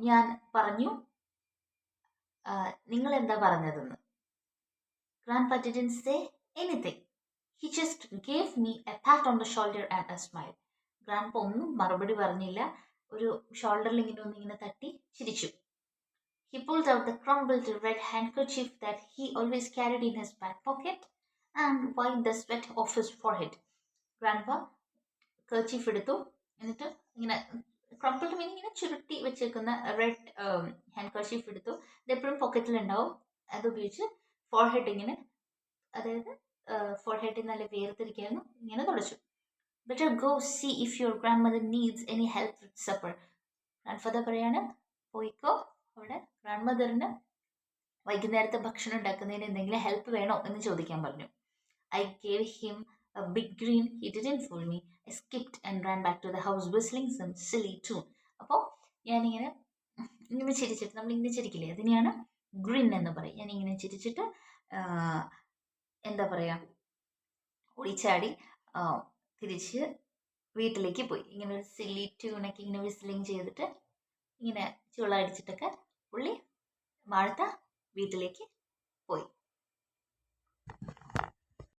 ഞാൻ പറഞ്ഞു നിങ്ങൾ എന്താ പറഞ്ഞതെന്ന്. Grandpa didn't say anything. He just gave me a pat on the shoulder and a smile. Grandpa ഒന്നും മറുപടി പറഞ്ഞില്ല, ഒരു ഷോൾഡറിൽ ഇങ്ങനെ തട്ടി ചിരിച്ചു. He pulled out the crumpled red handkerchief that he always carried in his back pocket and wiped the sweat off his forehead. Grandpa kerchief എടുത്തു, എന്നിട്ട് ഇങ്ങനെ ക്രംപിൾഡ് മീനിങ് ഇങ്ങനെ ചുരുട്ടി വെച്ചേക്കുന്ന റെഡ് ഹാൻഡ് കർച്ചീഫ് എടുത്തു. ഇതെപ്പോഴും പോക്കറ്റിലുണ്ടാവും. അതുപയോഗിച്ച് ഫോർഹെഡ് ഇങ്ങനെ, അതായത് ഫോർഹെഡിൽ നല്ല വേർതിരിക്കായിരുന്നു, ഇങ്ങനെ തുടച്ചു. Better go see if your grandmother needs any help with supper. Grandfather പറയാണ്, പോയിക്കോ, അവിടെ ഗ്രാൻഡ് മദറിന് വൈകുന്നേരത്തെ ഭക്ഷണം ഉണ്ടാക്കുന്നതിന് എന്തെങ്കിലും ഹെൽപ്പ് വേണോ എന്ന് ചോദിക്കാൻ പറഞ്ഞു. I gave him a big grin. He didn't fool me. I skipped and ran back to the house whistling some silly tune. അപ്പോൾ ഞാനിങ്ങനെ ഇങ്ങനെ ചിരിച്ചിട്ട് നമ്മളിങ്ങനെ ചിരിക്കില്ലേ, അതിനെയാണ് ഗ്രിൻ എന്ന് പറയും. ഞാനിങ്ങനെ ചിരിച്ചിട്ട് എന്താ പറയുക, ഓടിച്ചാടി തിരിച്ച് വീട്ടിലേക്ക് പോയി. ഇങ്ങനെ ഒരു സില്ലി ട്യൂണൊക്കെ ഇങ്ങനെ വിസിലിങ് ചെയ്തിട്ട് ഇങ്ങനെ ചുള അടിച്ചിട്ടൊക്കെ പുള്ളി വാഴ്ത്ത വീട്ടിലേക്ക് പോയി.